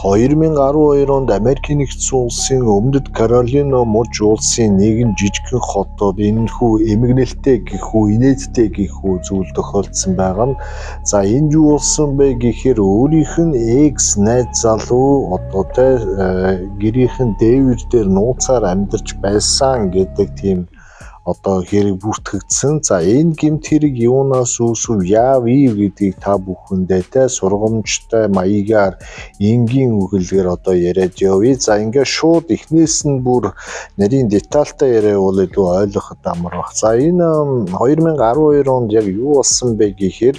2012 онд Америкийн нэгдсэн улсын Өмнөд Каролина муж улсын нэгэн жижигхэн хотод энэхүү эмгэнэлтэй гэх үү, инээдтэй гэх үү зүйл тохиолдсон байгаа нь. За энд юу болсон бэ гэхээр өөрийнх нь экс найз залуу одоо гэрийнхэн дээвэр дээр нууцаар амьдарч байсан гэдэг тийм одоо хэрэг бүртгэгдсэн. За энэ гэмт хэрэг юунаас үүсв, яав гэдгийг та бүхэндээ сургамжтай маягаар энгийн үгэлгээр одоо яриад явъя. За ингээ шууд эхнээс нь бүр нарийн детальтай яриавал илүү ойлгоход амар баг. За энэ 2012 онд яг юу болсон бэ гэхээр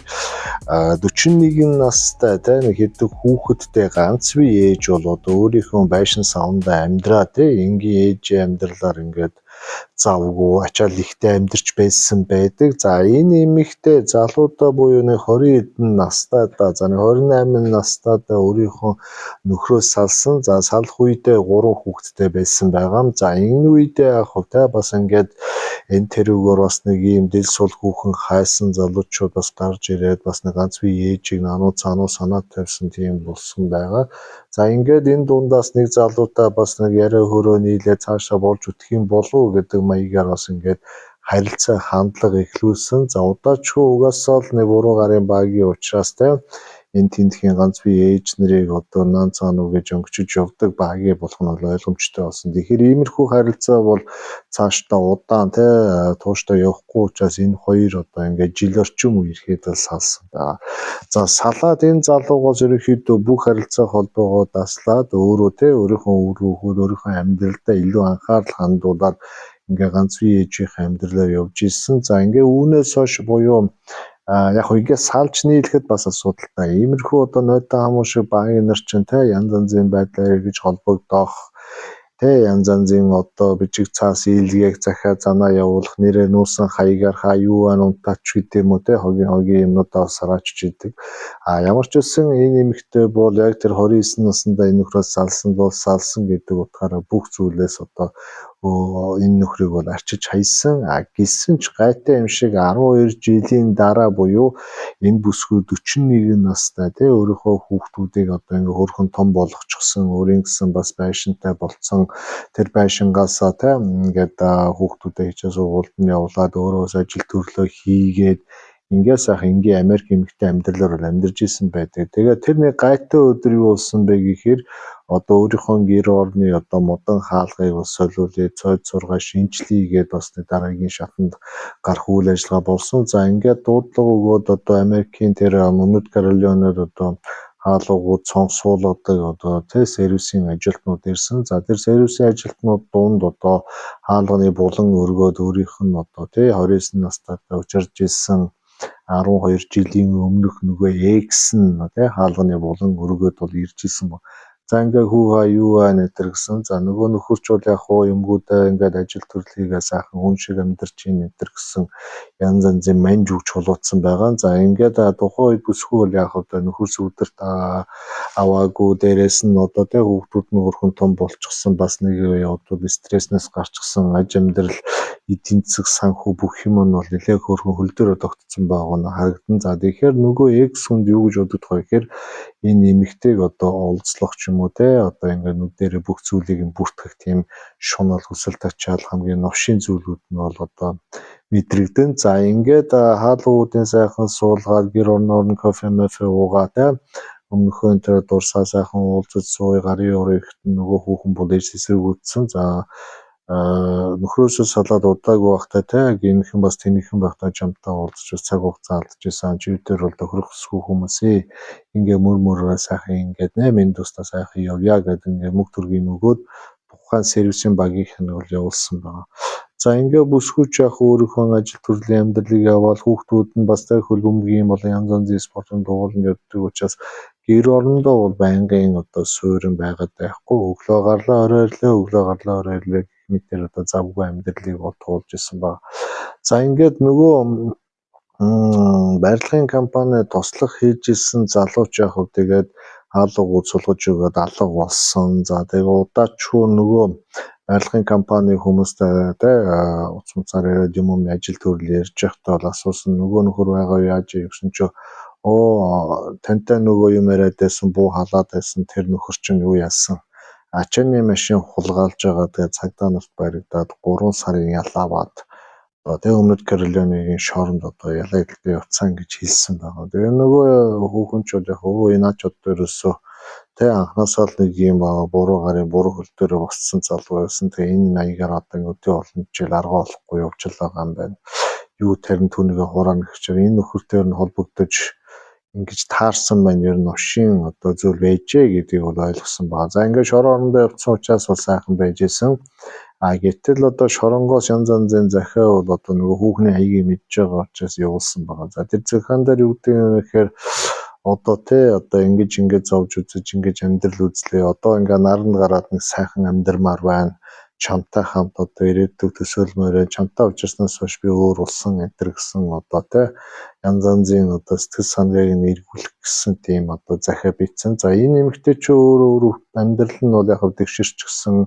41 настай нэг хэдэн хүүхэдтэй ганц бие ээж бол одоо өөрийнхөө байшин савндаа амьдраа энгийн ээжийн амьдралаар ингээд завгүй ачаал ихтэй амьдарч байсан байдаг. За энэ эмэгтэй залуудаа буюу нэг 20 эдэн настайдаа, за нэг 28 настайдаа өөрийнхөө нөхрөөс салсан. За салах үедээ 3 хүүхэдтэй байсан байгаа. За энэ үедээ яг бас ингээд энэ тэрүүгээр бас нэг ийм дэл сул хүүхэн хайсан залуучууд бас гарч ирээд бас нэг ганц бие ээжийг нануу цаануу санаа тавьсан тийм болсон байгаа. За ингээд энэ дундаас нэг залуутай бас нэг яриа хөрөө нийлээ цаашаа болж үтх юм болов гэдэг маягаар бас ингээд харилцаа хандлага эхлүүлсэн. За удаачгүй угаасаа л нэг буруу гарын багийн учраас энэ тентхийн ганц бие ээж нарыг одоо наан цаануу гэж өнгөчөж явдаг багийн болох нь бол ойлгомжтой болсон. Тэгэхээр иймэрхүү харилцаа бол цаашдаа удаан тууштай явахгүй учраас энэ хоёр одоо ингээд жил орчим үе ирэхэд салсан байна. За салаад энэ залуугоос ерөнхийдөө бүх харилцаа холбоогоо даслаад өөрийнхөө үр хүүхэд өөрийнхөө амьдралдаа илүү анхаарал хандуулаад ингээ ганц бие ээжийнхээ амьдралаар явж ирсэн. За ингээ үүнээс хойш буюу яг ингээ салж нийлэхэд бас асуудалтай. Иймэрхүү одоо нойтон хамуу шиг багийн нар чинь янз янзын байдлаар эргэж холбогдох янз янзын одоо бичиг цаас ийлгээг захиа занаа явуулах нэрээ нуусан хаягаар хаюуан унтаач гэдэг юм уу хогийн юмнуудаа сараачж идэг. Ямар ч үсэн энэ эмэгтэй бол яг тэр 29 наснда энэ нөхрөөс салсан гэдэг утгаараа бүх зүйлээс одоо энэ нөхрийг бол арчиж хайсан. Гэсэн ч гайтай юм шиг 12 жилийн дараа буюу энэ бүсгүй 41 настай өөрийнхөө хүүхдүүдийг одоо ингээ хөрхөн том болгочихсон, өөрийн гэсэн бас байшинтай болцсон. Тэр байшингаасаа ингээд хүүхдүүдээ хичээл сургуульд нь явуулаад өөрөөс ажил төрлөө хийгээд ингээ сайхан энгийн Америк эмэгтэй амьдралаар амьдарч исэн байдаг. Тэгээд тэр нэг гайтай өдөр юу болсон бэ гэхээр одоо өөрийнхөө гэр орны одоо мудан хаалгыг бас солиулъя, цойд сургаа шинжлэе гэдээ бас дараагийн шатанд гарах үйл ажиллагаа болсон. За ингээд дуудлага өгөөд одоо Америкийн тэр Өмнөд Каролинад одоо хаалгууд сонсуулгадаг одоо сервисийн ажилтнууд ирсэн. За тэр сервисийн ажилтнууд дунд одоо хаалганы булан өргөөд өөрийнх нь одоо 29 настайдаа учирж ирсэн 12 жилийн өмнөх нөгөө экс нь хаалганы булан өргөөд бол ирж исэн ба. За ингээ юу нэтэр гэсэн. За нөгөө нөхөрч бол яг юмгуудаа ингээд ажил төрлийгээ сайхан хүн шиг амьдарч ийн нэтэр гэсэн янз янзын манж өгч хулуудсан байгаа. За ингээд тухайн үед бүсгүй бол яг нөхөр сүудэрт аваагүй дээрээс нь одоо хүүхдүүд нь хөрхөн том болчихсон бас нэг одоо стресснээс гарчихсан аж амьдрал эдийн засаг санхүү бүх юм нь бол нэлээд хөрхөн хөл дөрөө тогтцсон байгаа нь харагдан. За тэгэхээр нөгөө экс хүнд юу гэж боддог вэ гэхээр энэ эмэгтэйг одоо олзлох ч юм уу одоо ингээд нүдэрээ бүх зүйлийг нь бүртгэх тийм шунал хүсэл тачаал хамгийн новшийн зүйлүүд нь бол одоо мэдрэгдэн. За ингээд хаалгуудын сайхан суулгаад гэр орноор нь кофе уугаа өмнөхөө тэр дурсаа сайхан уулзаж сууя гарын өрөөхт нөгөө хүүхэн бол эсэргүүцсэн. За нөхрөөсөө салаад удаагүй байхдаа гинхэн бас тэнийхэн байхдаа жамтаа уулзаж цаг хугацаа алдчихсан. Живдэр бол тохирохсгүй хүмүүсээ ингээ мөрөөрөө сайхан ингээд минь тусдаа сайхан явъя гэдэг ингээ мөнгө төргийн өгөөд тухайн сервисийн багийнх нь бол явуулсан байна. За ингээ бүсгүйч яг өөрийнхөө ажил төрлийн амьдралыг яваал хүүхдүүд нь бас хөлбөмбөгийн бол янз янзын спортын дугуйлан явдаг учраас гэр орондоо бол байнгын одоо суурин байгаад байхгүй. Өглөө гарлаа орой ирлээ мэтэр одоо завгүй амьдралыг бол туулж исэн баг. За ингээд нөгөө барилгын компани туслах хийж исэн залууч яг тэгээд хаалгууд сулгаж өгөөд алга болсон. За тэгээд удаачгүй нөгөө барилгын компани хүмүүстэй уцмцаар яриад юм ажил төрөл ярьж байхдаа бол асуусан нөгөө нөхөр байгаа яаж гэсэн чинь Тантай нөгөө юм яриад байсан, буу халаад байсан тэр нөхөр чинь юу яасан? Ачааны машин хулгайлж байгаа. Тэгээ цагдаа нарт баригдаад 3 сарын ял аваад тэгээ Өмнөд Каролинагийн шоронд ялаа эдэлтэй явцсан гэж хэлсэн байгаа. Тэгээ нөгөө хүүхэн ч бол яг энэ ач одоо ерөөсөө анхнаасаа л нэг юм буруу гарын буруу хөл дээр босцсон залуу байсан. Тэгээ энэ маягаар одоо өдөө олон жил арга олохгүй явж байгаа юм байна. Юу тарин түүнийгээ хураана гэхээр энэ нөхөртөөр нь холбогдож ингэж таарсан байна. Ер нь ушийн одоо зүйл байжээ гэдгийг бол ойлгосон байна. За ингээд шорон орондоо явцсан учраас бол сайхан байж исэн. Гэтэл одоо шоронгоос янз янзын захиа бол одоо нөгөө хүүхний хаягийг мэдж байгаа учраас явуулсан байгаа. За тэр захиан дээр юу гэдэг юм гэхээр одоо ингэж зовж үзэж ингэж амьдрал үзлээ. Одоо ингээ наранд гараад нэг сайхан амьдрмаар байна. Чамтай хамт одоо ирээдүйг төсөөлмөөрэ чамтай уулзснаас хойш би өөр улсан энэ гэсэн янз янзын одоо сэтгэл санааг нь эргүүлэх гэсэн тийм одоо захиа бичсэн. За энэ эмэгтэй чи өөр амьдрал нь бол яг дэвширч гсэн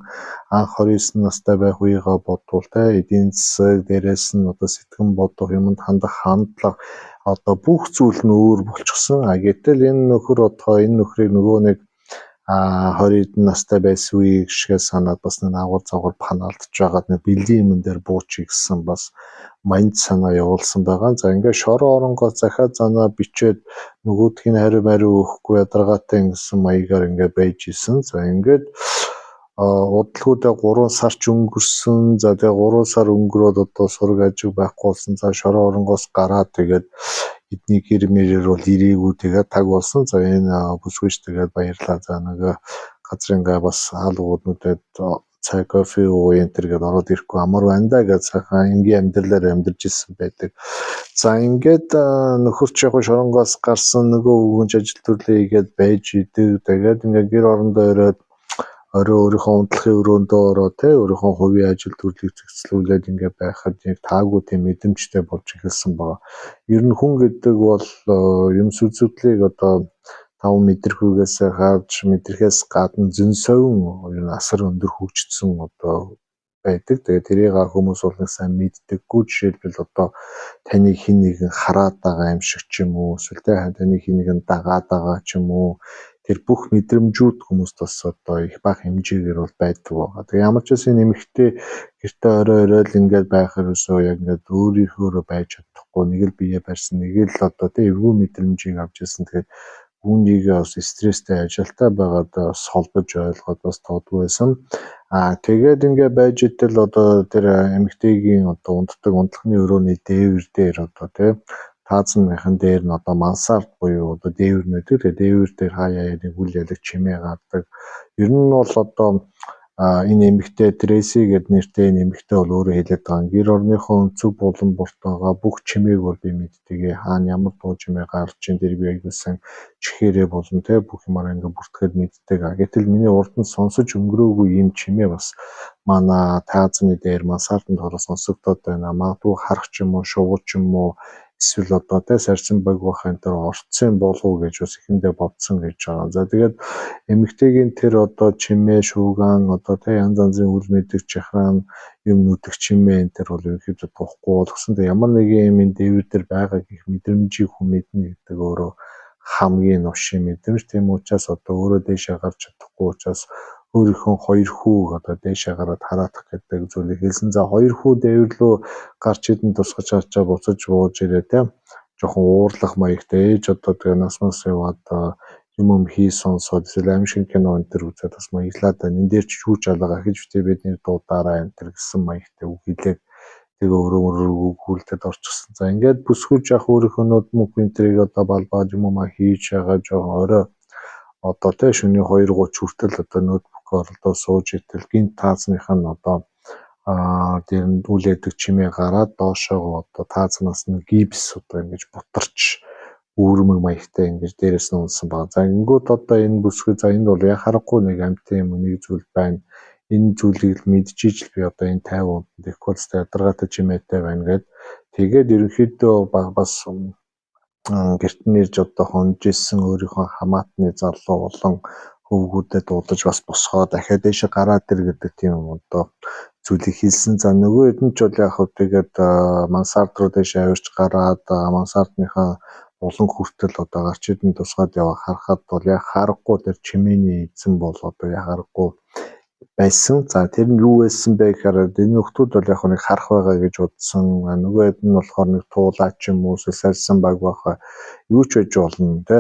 анх 29 настай байх үеийнхаа бодвол эдийн засаг дээрээс нь одоо сэтгэн бодох юмд хандах хандлага одоо бүх зүйл нь өөр болчихсон. Гэтэл энэ нөхөр энэ нөхрийг нөгөө нэг 20 настай байсан үеийг шигээ санаад бас нэг агуул загвар панаалдж байгаад нэг бэлгийн юм дээр буучих гэсэн бас манд санаа явуулсан байгаа. За ингээд шорон оронгоо захиад занаа бичээд нөгөөдхийн хариу өгөхгүй ядаргаатай гэсэн маягаар ингээд байж исэн. За ингээд удалгуудаа 3 сар ч өнгөрсөн. За тэгээ 3 сар өнгөрөөд одоо сураг ажиг байхгүй болсон. За шорон оронгоос гараад тэгээд эдний гэрмээрээр бол ирээгүй тэгээд таг болсон. За энэ бүсгүйч тэгээд баярлаа. За нөгөө газрын бас хаалгууднуудад цай кофе ууя тэргээд ороод ирэхгүй амар байна да гэж сайхан энгийн амьдралаар амьдарч ирсэн байдаг. За ингээд нөхөрч яг шоронгоос гарсан нөгөө өвгөнч ажил төрлөө хийгээд байж идэг. Тэгээд ингээд гэр орондоо ирээд орой өөрийнхөө унтлахын өрөөндөө ороод өөрийнхөө хувийн ажил төрлийг зохицуулаад ингээд байхад яг таагүй тийм мэдрэмжтэй болж эхэлсэн байгаа. Ер нь хүн гэдэг бол юм сүзүүдлийг одоо 5 мэдрэхүйгээс хааж мэдрэхээс гадна зэн совин ер нь асар өндөр хөгжсөн одоо байдаг. Тэгээд тэрийг хүмүүс бол нэг сайн мэддэггүй. Жишээлбэл одоо таныг хин нэгэн хараад байгаа юм шиг ч юм уу, эсвэл таныг хин нэгэн дагаад байгаа ч юм уу. Тэр бүх мэдрэмжүүд хүмүүст бас одоо их бага хэмжээгээр бол байдаг байгаа. Тэгээ ямар ч байсан нэмэгтэй гэртээ орой ингээд байх ерөөсөө яг ингээд өөрийнхөө байж чадахгүй нэг л бие барьсан, нэг л одоо эвгүй мэдрэмжийг авч ирсэн. Тэгээд үүнийгээ бас стресстэй ажилтаа байгаад бас холбож ойлгоод бас тоодгүй байсан. Тэгээд ингээд байж итэл одоо тэр эмэгтэйгийн одоо унддаг унтлахны өрөөний дээвэр дээр одоо таазныхан дээр нь одоо мансард буюу одоо дээвэр нэдэг. Тэгээд дээвэр дээр хаяа нэг үл ялэг чимээ гардаг. Ер нь бол одоо энэ эмэгтэй Трейси гэдэг нэртэй энэ эмэгтэй бол өөрөө хэлээд байгаа. Гэр орныхоо өнцөг булан буртаага бүх чимээг бол би мэддэг. Хаана ямар дуу чимээ гарч ийн тэр би аяасан чихээрээ болон бүх юмараа ингээ бүртгэхэд мэддэг. Гэтэл миний урд нь сонсож өнгөрөөгүй ийм чимээ бас манай таазны дээр мансарданд хороо сонсогдоод байна. Магадгүй харах ч юм уу, шувуу ч юм уу, эсвэл одоо сарчин баг бах энэ төр орцсон болов уу гэж бас ихэндээ бодсон гэж байгаа. За тэгээд эмэгтэйгийн тэр одоо чимээ шууган одоо янз янзын үл мэддэг чахраан юм нүдэх чимээ энэ төр бол ерөнхийдөө тухгүй болгосон. Тэгээд ямар нэгэн юм энэ дээвэр дээр байгаа гэх мэдрэмжийг хүн мэднэ гэдэг өөрөө хамгийн новшийн мэдрэмж. Тийм учраас одоо өөрөө дээшээ гарч чадахгүй учраас өөрийнхөө 2 хүүг одоо дээшээ гараад хараадах гэдэг зүйлийг хэлсэн. За 2 хүү дээвэрлөө гарч идэн тусгаж харчаа буцаж бууж ирээ жоохон уурлах маягтай ээж одоо тэгээ нас яваад юм хий сонсоод эсвэл аимшиг кино энэ төр үзээд бас маяглаад байна. Энд дээр ч шүүж алга ахиж битээ бидний дуудаараа энэ төр гэсэн маягтай үг хэлээд тэгээ өөрөө гүйлтэд орчихсон. За ингээд бүсгүйч ах өөрийнхөө нөт мөх энтрийг одоо балбаад юм хийж байгаа жоохон орой одоо шөнийн 2:30 хүртэл одоо ноутбук оролдоо сууж итэл гинт таазных нь одоо дээр нь үлээдэг чимээ гараад доошоо одоо таазнаас нь гипс одоо ингэж бутарч үүрмэг маягтай ингэж дээрээс нь унсан баг. За ингэнгүүт одоо энэ бүсгүй за энд бол яг харахгүй нэг амтын юм нэг зүйл байна. Энэ зүйлийг мэдчихэж л би одоо энэ 50 декодстай ядаргаатай чимээтэй байна гэд тэгээд ерөнхийдөө бас гэрт нэрж одоо хонжсэн өөрийнхөө хамаатны залуу болон хөвгүүдэд дуудаж бас босгоо дахиад дэше гараад ир гэдэг тийм одоо зүйлийг хэлсэн. За нөгөө хэдэн ч бол яг тэгээд мансард руу дэше авирч гараад мансардныхаа улан хүртэл одоо гарч идэн тусгаад яваа харахад бол яг харахгүй тэр чимээний эзэн бол одоо яг харахгүй байсан. За тэр нь юу байсан бэ гэхээр энэ нөхдүүд бол яг нэг харах байгаа гэж бодсон. Нөгөө хэд нь болохоор нэг туулаач юм уу сарсан баг баха юу ч байж болно те.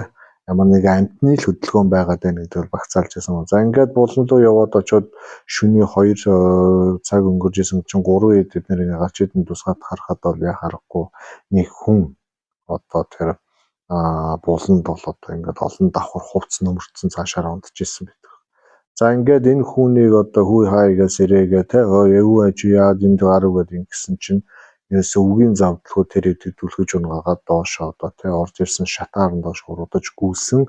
Ямар нэг амтны л хөдөлгөөн байгаад байна гэдэг бол багцаалж байсан. За ингээд булан руу яваад очоод шөнийн 2 цаг өнгөрж исэн чинь 3 үед бид нэр гарч идэн тусгаад харахад бол яг харахгүй нэг хүн одоо тэр буланд бол одоо ингээд олон давхар хувц нөмөрцөн цаашаа унтчихсэн байдаг. За ингээд энэ хүнийг одоо хүй хааягаас ирээгээ те юу аж яад энэ гарав гэдэг ингэсэн чинь ерөөсөө үгийн завдлгүй тэр хэдүүлгэж унгагаад доошоо одоо те орж ирсэн шатаар нь доош уруудаж гүйсэн.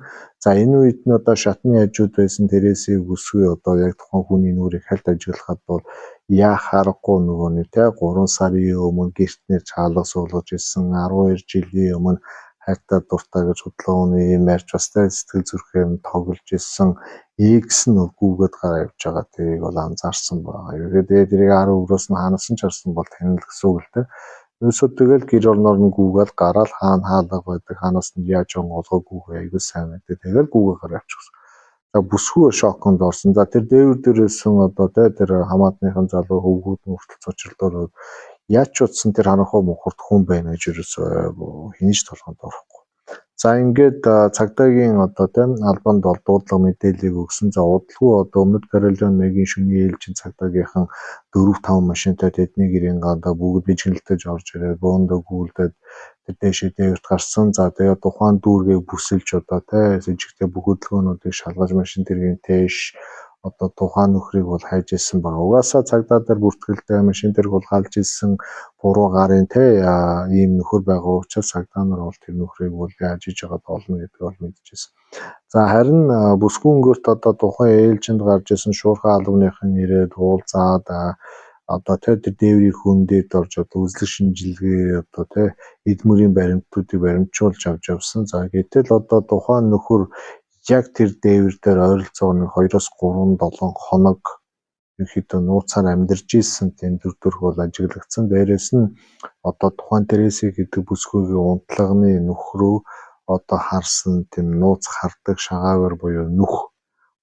За энэ үед нь одоо шатны хажууд байсан тэрээсийг өсгөө одоо яг тухайн хүний нүрийг хальт ажиглахад бол яа харахгүй нөгөө нэг те 3 сарын өмнө гэртнэр чаалга суулгаж ирсэн 12 жилийн өмнө хайртай дуртай гэж хөдлөөний юм ярьж бас те сэтгэл зүрхээр нь тоглож ирсэн X нь гүгээд гараа явж байгаа тэрийг бол анзаарсан байгаа. Тэгээд тэрийг 10 өрөөс нь хаанаас нь чарсан бол танил гэсэн үг л те. Ерөөсөө тэгэл гэр орноор нь гүгээд гараал хаана хаалга байдаг хаанаас нь яаж онгоолгоо гүөх айгүй сайн байдаг. Тэгэл гүгээ гараа явчихсан. За бүсгүй шоконд орсон. За тэр дээвэр дээрээсэн одоо тэр хамаатныхан залуу хөвгүүд нь хүртэл цочрлоор яаж ч утсан тэр харанхуй мухарт хүн байна гэж ерөөсөө хинж толгонд орохгүй. За ингээд цагдаагийн одоо албанд бол дуудлага мэдээллийг өгсөн. За удалгүй одоо Өмнөд Каролинагийн шөнийн ээлжийн цагдаагийнхан 4-5 машинтай тэдний гэрийн гадаа бүгд бичгэлдэж орж ирээд бөөндөө гүйлдээд тэр дэшээ дээвэрт гарсан. За тэгээд тухайн дүүргийг бүсэлж одоо сэжигтэй бүх хөдөлгөөнүүдийг шалгаж машин тэргийн тэш одоо тухайн нөхрийг бол хайж ирсэн баг. Угаасаа цагдаа дээр бүртгэлтэй машин тэрг бол галж ирсэн буруу гарын ийм нөхөр байгаа учраас цагдаа нар бол тэр нөхрийг бол яаж иж байгаа болно гэдгийг бол мэдчихсэн. За харин бүсгүй өнгөрт одоо тухайн ээлжинд гарч ирсэн шуурхай албаныхан ирээд уулзаад одоо тэр дээврийн хүндээд орж одоо үзлэг шинжилгээ одоо эдмүрийн баримтуудыг баримтжуулж авч явсан. За гэтэл одоо тухайн нөхөр яг тэр дээвэр дээр ойролцоогоо 2-3-7 хоног ерөнхийдөө нууцаар амьдарч ийсэн тийм дүрдүрх бол ажиглагдсан. Дээрээс нь одоо тухайн Тересиг гэдэг бүсгүйгийн унтлагын нөхрөө одоо харсан тийм нууц хардаг шагаагаар буюу нүх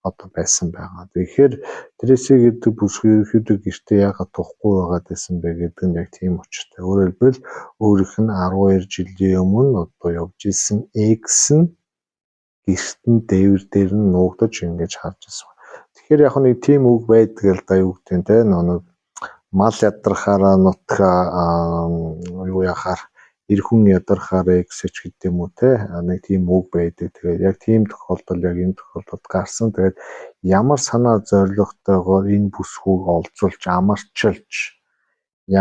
одоо байсан байгаа. Тэгэхээр Тересиг гэдэг бүсгүй ерөнхийдөө гэртээ яагаад тухгүй байгаад байсан бэ гэдэг нь яг тийм учиртай. Өөрөөр хэлбэл өөрийнх нь 12 жилийн өмнө одоо явж исэн X нь гэртэн дээвэр дээр нь нуугдаж ингэж харж байсан. Тэгэхээр яг нэг тийм үг байдаг л да юу гэдэг нь нэг мал ядрахаараа нутга юу яхаар эр хүн ядрахаараа эксэж гэдэг юм уу нэг тийм үг байдаг. Тэгээд яг тийм тохиолдол яг энэ тохиолдолд гарсан. Тэгээд ямар санаа зорилготойгоор энэ бүсгүйг олзуулж амарчилж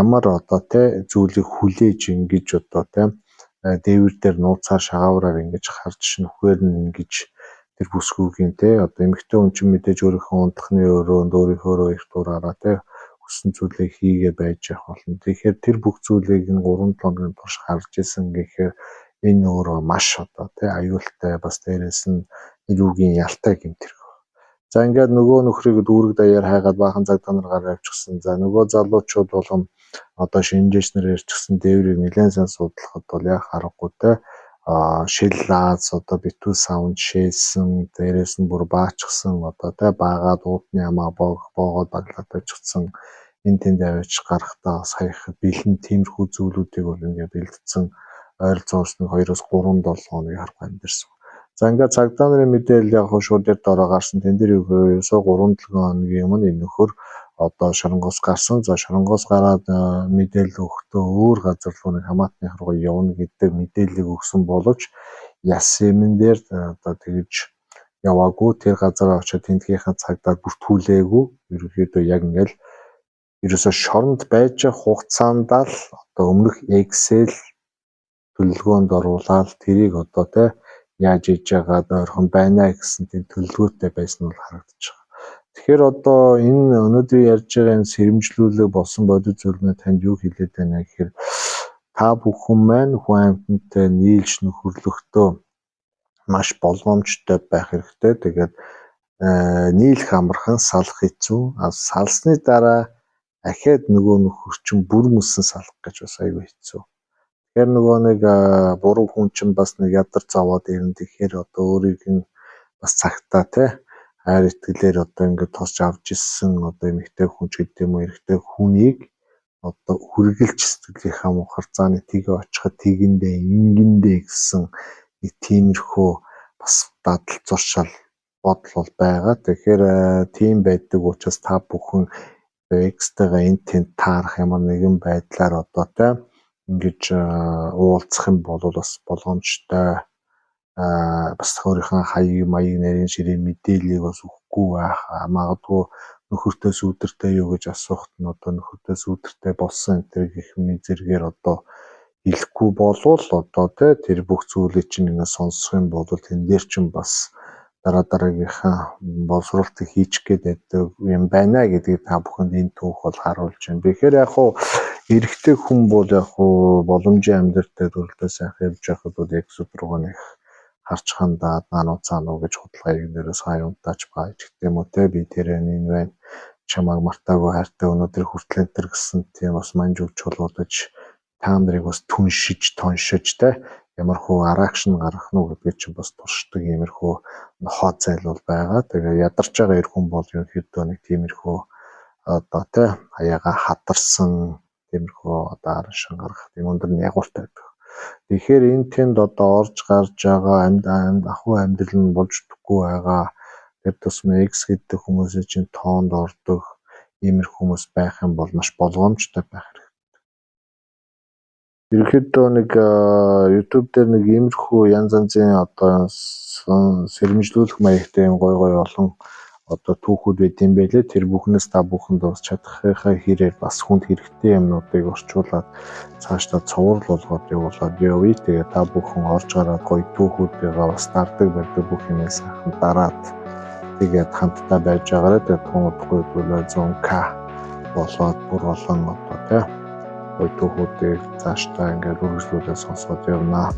ямар одоо зүйлийг хүлээж ингэж одоо дээвэр дээр нууцаар шагаавраар ингэж харж нүхээр нь ингэж тэр бүсгүйгийн одоо эмэгтэй хүн чинь мэдээж өөрийнхөө унтахны өрөөнд өөрийнхөө их дураараа хүссэн зүйлийг хийгээ байж явах болно. Тэгэхээр тэр бүх зүйлийг 3-7 хоногийн турш харж исэн гэхээр энэ өөрөө маш одоо аюултай бас дээрээс нь илүүгийн ялтай гэмтэрэг. За ингээд нөгөө нөхрийг дүүрэг даяар хайгаад баахан цагдаа нар гараа авчихсан. За нөгөө залуучууд болгон одоо шинжээчнэр ярьчихсан дээврийг нэлээд сайн судлахад бол яг харахгүй шил лаз одоо битүү саунд шээсэн дээрээс нь бүр баачсан одоо баагаад уутны амаа боогоод баглаад байчихсан энэ тэнд аваач гарахтаа саяхад бэлэн тиймэрхүү зүйлүүдийг бол ингээд бэлдсэн ойролцоогоос 2-3-7 хоног харахгүй амьдэрсэн. За ингээд цагдаа нарын мэдээлэл яг шууд дээр дороо гарсан тэн дээр ерөөсөө 3-7 хоногийн өмнө энэ нөхөр одоо шоронгоос гарсан. За шоронгоос гараад мэдээлэл өгөхдөө өөр газар руу нэг хамаатных руу явна гэдэг мэдээллийг өгсөн боловч ясэмэн дээр одоо тэгж яваагүй тэр газараа очиод тентгийнхаа цагдаа бүртгүүлээгүй. Ерөнхийдөө яг ингээл ерөөсөө шоронд байж хугацаанд л одоо өмнөх Excel төлөвлөгөөнд оруулаад тэрийг одоо яаж хийж байгаад ойрхон байна гэсэн тийм төлөвлөгөөтэй байсан нь бол харагдаж байгаа. Тэгэхээр одоо энэ өнөөдөр ярьж байгаа энэ сэрэмжлүүлэг болсон бодит зүйлмээ танд юу хэлээд байна гэхээр та бүхэн маань хүн амьтантай нийлж нөхөрлөхдөө маш болгоомжтой байх хэрэгтэй. Тэгээд нийлэх амархан салах хэцүү. Салсны дараа ахаад нөгөө нөхөр чинь бүр мөсөн салах гэж бас аюу хэцүү. Тэгэхээр нөгөө нэг буруу хүн чинь бас нэг ядар заваад ирнэ. Тэгэхээр одоо өөрийг нь бас цагтаа тий хайр итгэлээр одоо ингээд тосч авч ирсэн одоо эмэгтэй хүн ч гэдэг юм уу эрэгтэй хүнийг одоо хүргэлж сэтгэлийнхаа мухар зааны тгээ очиход тэгэндээ ингэндээ гэсэн нэг тиймэрхүү бас дадал зуршил бодол бол байгаа. Тэгэхээр тийм байдаг учраас та бүхэн экстэйгээ энэ тэнд таарах ямар нэгэн байдлаар одоо тий ингэж уулзах юм бол бас болгоомжтой бас өөрийнхөө хаяг маяг нарийн ширээ мэдээллийг бас өгөхгүй байх. Магадгүй нөхөртөө сүүдэртэй юу гэж асуухт нь одоо нөхөртөө сүүдэртэй болсон энэ гэх мэт зэргээр одоо хэлэхгүй болвол одоо тэр бүх зүйлийг чинь ингэ сонсох юм бол тэн дээр чинь бас дараагийнхаа боловсролтыг хийчих гээд байдаг юм байна гэдгийг та бүхэнд энэ түүх бол харуулж байна. Тэгэхээр яг хуу эрэгтэй хүн бол яг хуу боломжийн амьдралтай төрөлдөө сайхан явж байхад бол экс руугаа нэг харж хандаад наануу гэж худалдаа игнэрээс хаюунтаач байж гэдэг юм уу те би тэрээ энэ байна чамайг мартаагүй хайртай өнөөдөр хүртэл энэ гэсэн тийм бас манжууч болоодож та нарыг бас түншиж тоншиж те ямар хуу аракшн гарах нь гэдгийг чинь бас туршдаг иймэрхүү нохоо зайл бол байгаа. Тэгээ ядарч байгаа эр хүн бол ерөнхийдөө нэг тиймэрхүү одоо те хаяга хатарсан тиймэрхүү одоо арашин гарах тийм өндөр ягууртай байдаг. Тэгэхээр энэ тэнд одоо орж гарч байгаа ахуй амьдрал нь болж өгөхгүй байгаа. Тэр тусмаа X гэдэг хүмүүсийн чинь тоонд ордог иймэрхүү хүмүүс байх юм бол маш болгоомжтой байх хэрэгтэй. Ерөнхийдөө нэг YouTube дээр нэг иймэрхүү янз янзын одоо сэрэмжлүүлэх маягтай юм гой олон одоо түүхүүд байт юм байлээ. Тэр бүхнээс та бүхэнд бас чадхахаа хэрээр бас хүнд хэрэгтэй юмнуудыг орчуулад цаашдаа цовруул болгоод явуулаад явъя. Тэгээ та бүхэн орж гараад гоё түүхүүдээ бас дардаг байдаг бүх юмээ сайхан дараад тэгээд хамтдаа байж байгаараа тэгээд томодгүй дүүлээ 100k болоод бүр олон одоо тий гоё түүхүүдийг цаашдаа ингээд үргэлжлүүлээ сонсоод явнаа.